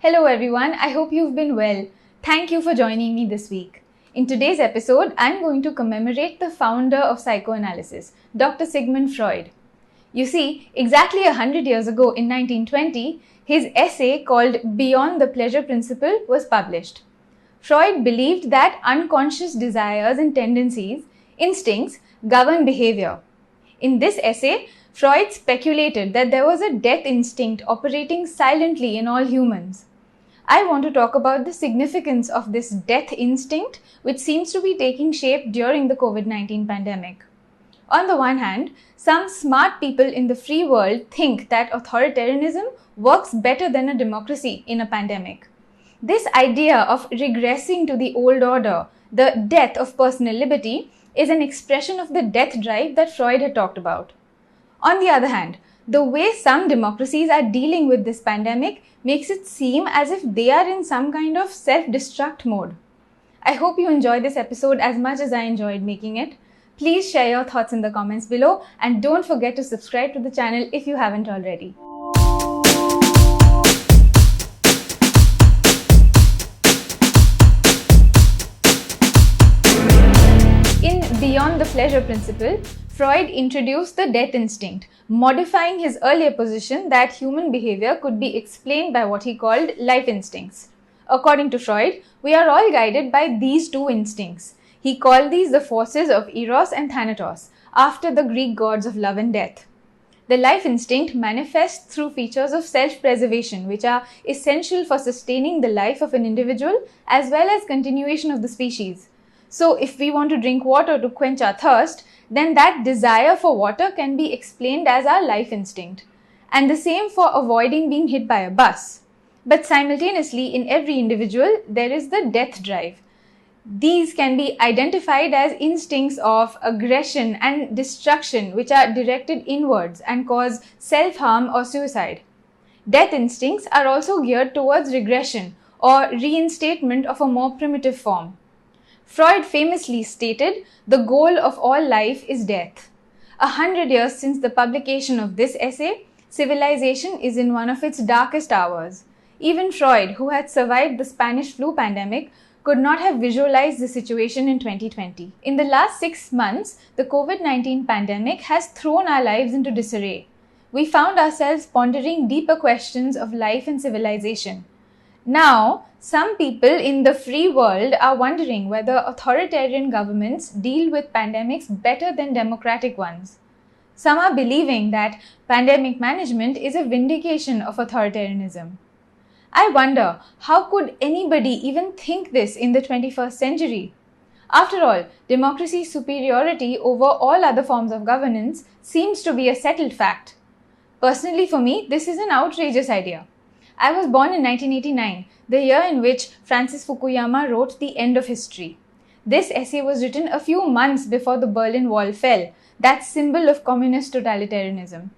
Hello everyone, I hope you've been well. Thank you for joining me this week. In today's episode, I'm going to commemorate the founder of psychoanalysis, Dr. Sigmund Freud. You see, exactly 100 years ago in 1920, his essay called Beyond the Pleasure Principle was published. Freud believed that unconscious desires and tendencies, instincts, govern behavior. In this essay, Freud speculated that there was a death instinct operating silently in all humans. I want to talk about the significance of this death instinct, which seems to be taking shape during the COVID-19 pandemic. On the one hand, some smart people in the free world think that authoritarianism works better than a democracy in a pandemic. This idea of regressing to the old order, the death of personal liberty, is an expression of the death drive that Freud had talked about. On the other hand, the way some democracies are dealing with this pandemic makes it seem as if they are in some kind of self-destruct mode. I hope you enjoy this episode as much as I enjoyed making it. Please share your thoughts in the comments below and don't forget to subscribe to the channel if you haven't already. In Beyond the Pleasure Principle, Freud introduced the death instinct, modifying his earlier position that human behavior could be explained by what he called life instincts. According to Freud, we are all guided by these two instincts. He called these the forces of Eros and Thanatos, after the Greek gods of love and death. The life instinct manifests through features of self-preservation, which are essential for sustaining the life of an individual as well as continuation of the species. So if we want to drink water to quench our thirst, then that desire for water can be explained as our life instinct. And the same for avoiding being hit by a bus. But simultaneously, in every individual, there is the death drive. These can be identified as instincts of aggression and destruction, which are directed inwards and cause self-harm or suicide. Death instincts are also geared towards regression or reinstatement of a more primitive form. Freud famously stated, "The goal of all life is death." 100 years since the publication of this essay, civilization is in one of its darkest hours. Even Freud, who had survived the Spanish flu pandemic, could not have visualized the situation in 2020. In the last 6 months, the COVID-19 pandemic has thrown our lives into disarray. We found ourselves pondering deeper questions of life and civilization. Now, some people in the free world are wondering whether authoritarian governments deal with pandemics better than democratic ones. Some are believing that pandemic management is a vindication of authoritarianism. I wonder, how could anybody even think this in the 21st century? After all, democracy's superiority over all other forms of governance seems to be a settled fact. Personally, for me, this is an outrageous idea. I was born in 1989, the year in which Francis Fukuyama wrote The End of History. This essay was written a few months before the Berlin Wall fell, that symbol of communist totalitarianism.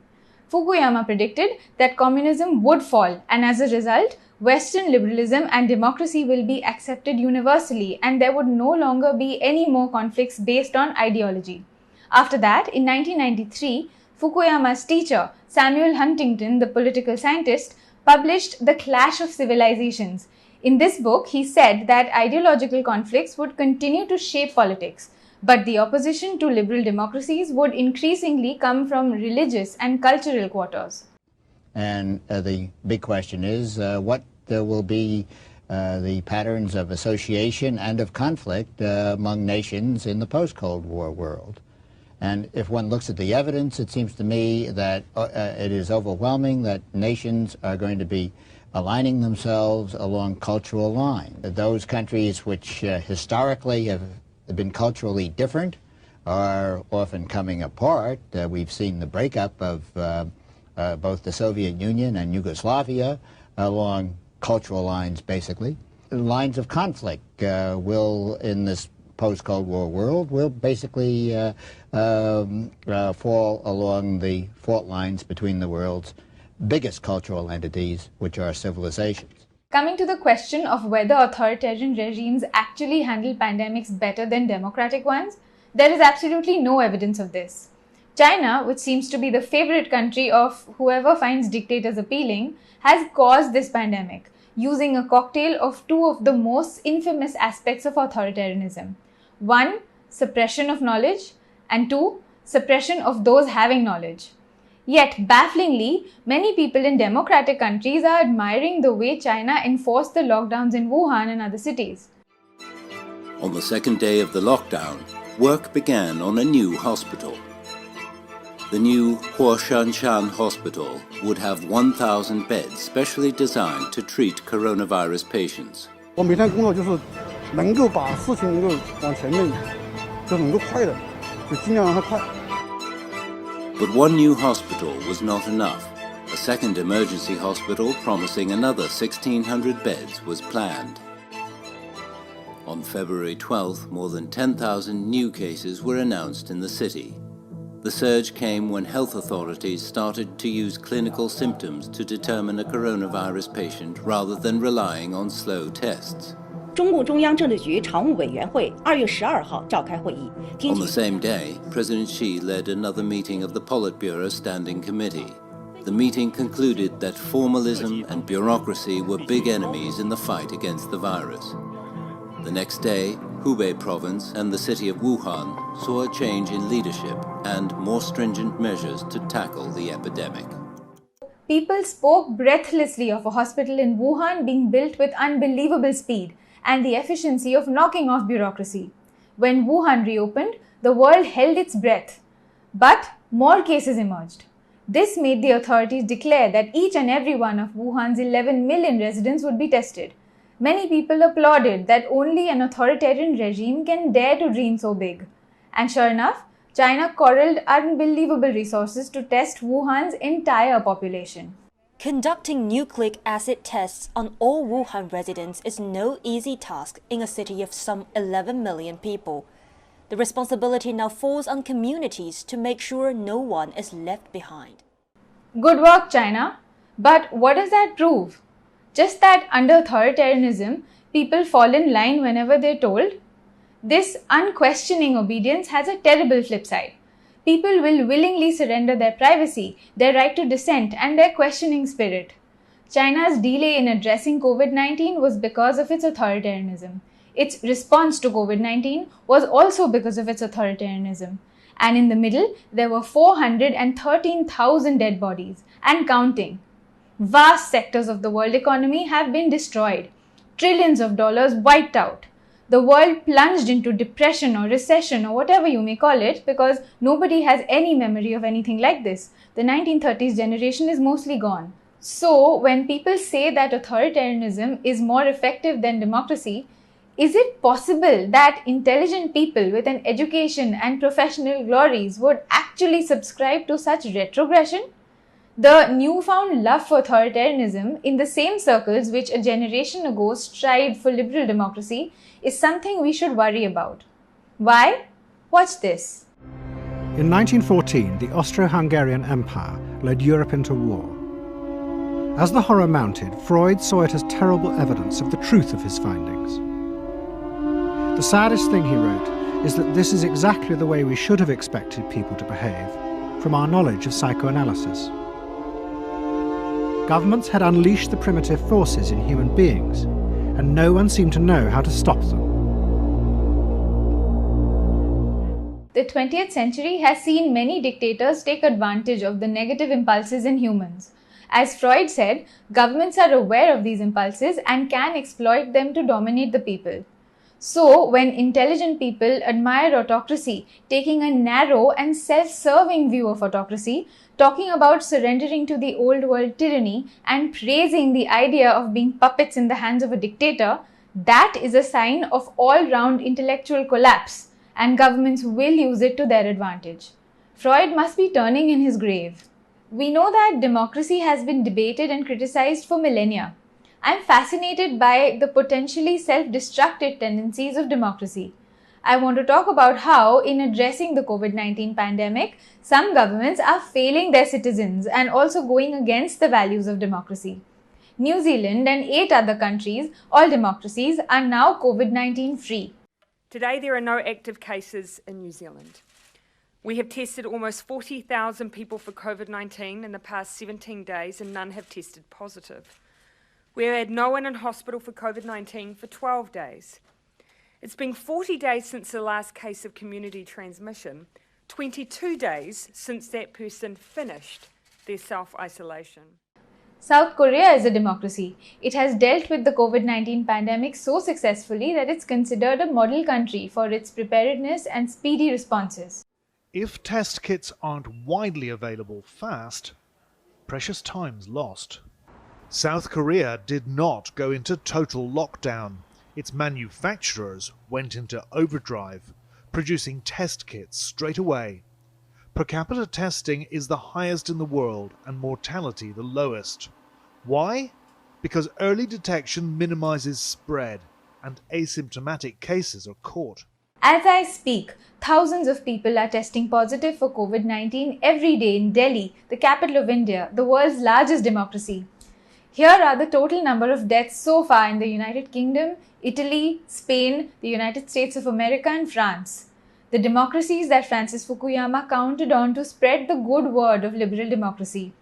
Fukuyama predicted that communism would fall, and as a result, Western liberalism and democracy will be accepted universally, and there would no longer be any more conflicts based on ideology. After that, in 1993, Fukuyama's teacher, Samuel Huntington, the political scientist, published The Clash of Civilizations. In this book, he said that ideological conflicts would continue to shape politics, but the opposition to liberal democracies would increasingly come from religious and cultural quarters. And the big question is what will be the patterns of association and of conflict among nations in the post-Cold War world. And if one looks at the evidence, it seems to me that it is overwhelming that nations are going to be aligning themselves along cultural lines. Those countries which historically have been culturally different are often coming apart. We've seen the breakup of both the Soviet Union and Yugoslavia along cultural lines, basically. Lines of conflict will, in this post-Cold War world, will basically fall along the fault lines between the world's biggest cultural entities, which are civilizations. Coming to the question of whether authoritarian regimes actually handle pandemics better than democratic ones, there is absolutely no evidence of this. China, which seems to be the favorite country of whoever finds dictators appealing, has caused this pandemic. using a cocktail of two of the most infamous aspects of authoritarianism. One, suppression of knowledge, and two, suppression of those having knowledge. Yet, bafflingly, many people in democratic countries are admiring the way China enforced the lockdowns in Wuhan and other cities. On the second day of the lockdown, work began on a new hospital. The new Huashanshan Hospital would have 1,000 beds specially designed to treat coronavirus patients. 我每天工作就是能够把事情能够往前面，就能够快的，就尽量让它快。 But one new hospital was not enough. A second emergency hospital promising another 1,600 beds was planned. On February 12th, more than 10,000 new cases were announced in the city. The surge came when health authorities started to use clinical symptoms to determine a coronavirus patient rather than relying on slow tests. 中共中央政治局常务委员会2月12号召开会议。 On the same day, President Xi led another meeting of the Politburo Standing Committee. The meeting concluded that formalism and bureaucracy were big enemies in the fight against the virus. The next day, Hubei province and the city of Wuhan saw a change in leadership and more stringent measures to tackle the epidemic. People spoke breathlessly of a hospital in Wuhan being built with unbelievable speed and the efficiency of knocking off bureaucracy. When Wuhan reopened, the world held its breath. But more cases emerged. This made the authorities declare that each and every one of Wuhan's 11 million residents would be tested. Many people applauded that only an authoritarian regime can dare to dream so big. And sure enough, China corralled unbelievable resources to test Wuhan's entire population. Conducting nucleic acid tests on all Wuhan residents is no easy task in a city of some 11 million people. The responsibility now falls on communities to make sure no one is left behind. Good work, China. But what does that prove? Just that under authoritarianism, people fall in line whenever they're told? This unquestioning obedience has a terrible flip side. People will willingly surrender their privacy, their right to dissent, and their questioning spirit. China's delay in addressing COVID-19 was because of its authoritarianism. Its response to COVID-19 was also because of its authoritarianism. And in the middle, there were 413,000 dead bodies, and counting. Vast sectors of the world economy have been destroyed. Trillions of dollars wiped out. The world plunged into depression or recession or whatever you may call it because nobody has any memory of anything like this. The 1930s generation is mostly gone. So, when people say that authoritarianism is more effective than democracy, is it possible that intelligent people with an education and professional glories would actually subscribe to such retrogression? The newfound love for authoritarianism in the same circles which a generation ago strived for liberal democracy is something we should worry about. Why? Watch this. In 1914, the Austro-Hungarian Empire led Europe into war. As the horror mounted, Freud saw it as terrible evidence of the truth of his findings. The saddest thing, he wrote, is that this is exactly the way we should have expected people to behave, from our knowledge of psychoanalysis. Governments had unleashed the primitive forces in human beings, and no one seemed to know how to stop them. The 20th century has seen many dictators take advantage of the negative impulses in humans. As Freud said, governments are aware of these impulses and can exploit them to dominate the people. So, when intelligent people admire autocracy, taking a narrow and self-serving view of autocracy, talking about surrendering to the old world tyranny and praising the idea of being puppets in the hands of a dictator, that is a sign of all-round intellectual collapse, and governments will use it to their advantage. Freud must be turning in his grave. We know that democracy has been debated and criticized for millennia. I'm fascinated by the potentially self-destructive tendencies of democracy. I want to talk about how, in addressing the COVID-19 pandemic, some governments are failing their citizens and also going against the values of democracy. New Zealand and 8 other countries, all democracies, are now COVID-19 free. Today there are no active cases in New Zealand. We have tested almost 40,000 people for COVID-19 in the past 17 days and none have tested positive. We had no one in hospital for COVID-19 for 12 days. It's been 40 days since the last case of community transmission, 22 days since that person finished their self-isolation. South Korea is a democracy. It has dealt with the COVID-19 pandemic so successfully that it's considered a model country for its preparedness and speedy responses. If test kits aren't widely available fast, precious time's lost. South Korea did not go into total lockdown. Its manufacturers went into overdrive, producing test kits straight away. Per capita testing is the highest in the world and mortality the lowest. Why? Because early detection minimizes spread and asymptomatic cases are caught. As I speak, thousands of people are testing positive for COVID-19 every day in Delhi, the capital of India, the world's largest democracy. Here are the total number of deaths so far in the United Kingdom, Italy, Spain, the United States of America and France. The democracies that Francis Fukuyama counted on to spread the good word of liberal democracy.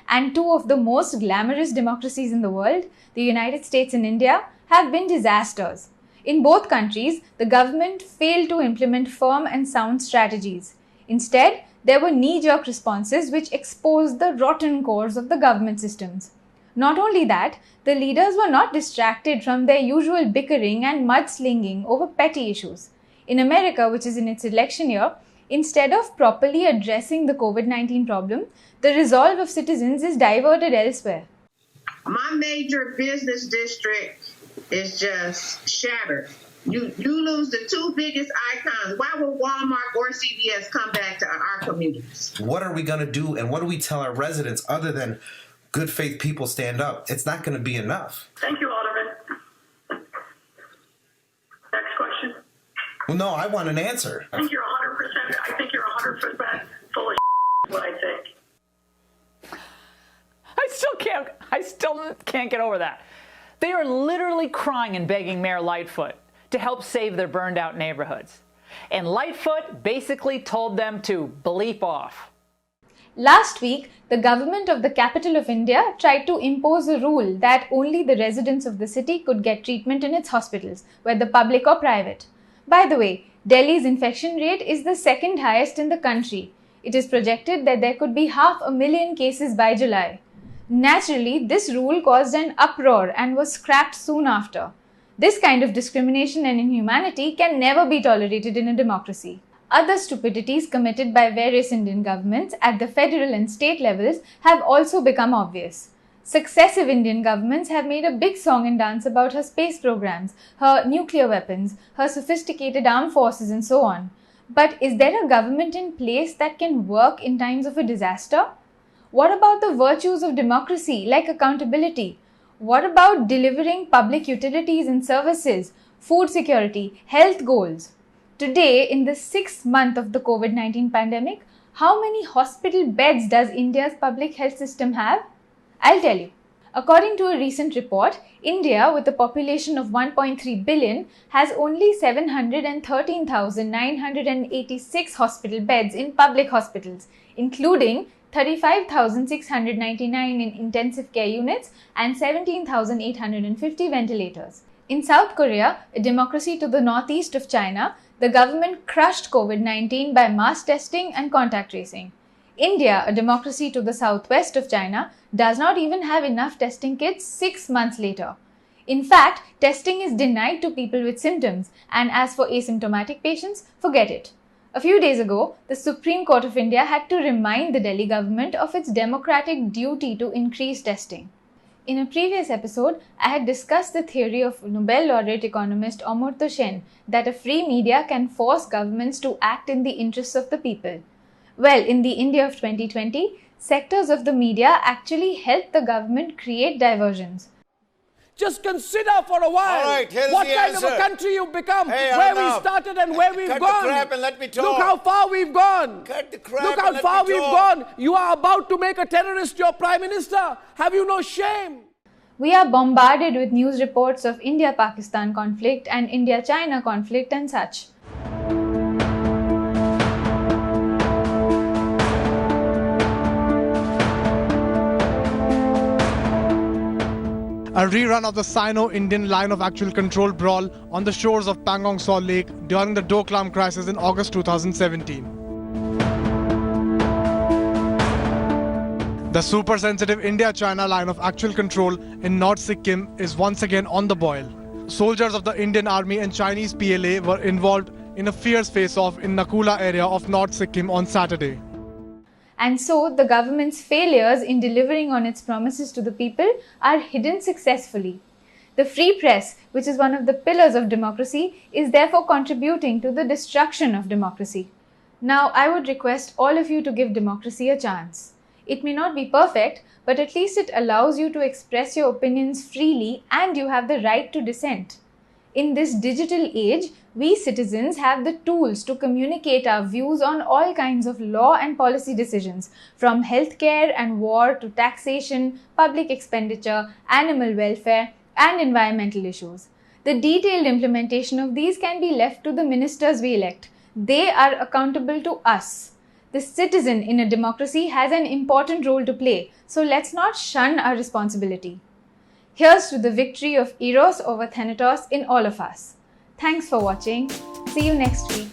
And two of the most glamorous democracies in the world, the United States and India, have been disasters. In both countries, the government failed to implement firm and sound strategies. Instead, there were knee-jerk responses which exposed the rotten cores of the government systems. Not only that, the leaders were not distracted from their usual bickering and mudslinging over petty issues. In America, which is in its election year, instead of properly addressing the COVID-19 problem, the resolve of citizens is diverted elsewhere. My major business district is just shattered. You lose the two biggest icons. Why will Walmart or CVS come back to our communities? What are we going to do, and what do we tell our residents other than good faith people stand up? It's not going to be enough. Thank you, Alderman. Next question. Well, no, I want an answer. I think you're 100%. I think you're 100% full of what I think. I still can't get over that. They are literally crying and begging Mayor Lightfoot to help save their burned out neighborhoods. And Lightfoot basically told them to bleep off. Last week, the government of the capital of India tried to impose a rule that only the residents of the city could get treatment in its hospitals, whether public or private. By the way, Delhi's infection rate is the second highest in the country. It is projected that there could be 500,000 cases by July. Naturally, this rule caused an uproar and was scrapped soon after. This kind of discrimination and inhumanity can never be tolerated in a democracy. Other stupidities committed by various Indian governments at the federal and state levels have also become obvious. Successive Indian governments have made a big song and dance about her space programs, her nuclear weapons, her sophisticated armed forces and so on. But is there a government in place that can work in times of a disaster? What about the virtues of democracy like accountability? What about delivering public utilities and services, food security, health goals? Today, in the 6th month of the COVID-19 pandemic, how many hospital beds does India's public health system have? I'll tell you. According to a recent report, India, with a population of 1.3 billion, has only 713,986 hospital beds in public hospitals, including 35,699 in intensive care units and 17,850 ventilators. In South Korea, a democracy to the northeast of China, the government crushed COVID-19 by mass testing and contact tracing. India, a democracy to the southwest of China, does not even have enough testing kits 6 months later. In fact, testing is denied to people with symptoms, and as for asymptomatic patients, forget it. A few days ago, the Supreme Court of India had to remind the Delhi government of its democratic duty to increase testing. In a previous episode, I had discussed the theory of Nobel laureate economist Amartya Sen that a free media can force governments to act in the interests of the people. Well, in the India of 2020, sectors of the media actually help the government create diversions. Just consider for a while what kind of a country you've become, where we started and where we've gone. Cut the crap and let me talk. Look how far we've gone. Cut the crap Look how far we've gone. You are about to make a terrorist your prime minister. Have you no shame? We are bombarded with news reports of India-Pakistan conflict and India-China conflict and such. a rerun of the Sino-Indian line of actual control brawl on the shores of Pangong Salt Lake during the Doklam crisis in August 2017. The super-sensitive India-China line of actual control in North Sikkim is once again on the boil. Soldiers of the Indian Army and Chinese PLA were involved in a fierce face-off in Nakula area of North Sikkim on Saturday. And so, the government's failures in delivering on its promises to the people are hidden successfully. The free press, which is one of the pillars of democracy, is therefore contributing to the destruction of democracy. Now, I would request all of you to give democracy a chance. It may not be perfect, but at least it allows you to express your opinions freely and you have the right to dissent. In this digital age, we citizens have the tools to communicate our views on all kinds of law and policy decisions, from healthcare and war to taxation, public expenditure, animal welfare, and environmental issues. The detailed implementation of these can be left to the ministers we elect. They are accountable to us. The citizen in a democracy has an important role to play, so let's not shun our responsibility. Here's to the victory of Eros over Thanatos in all of us. Thanks for watching. See you next week.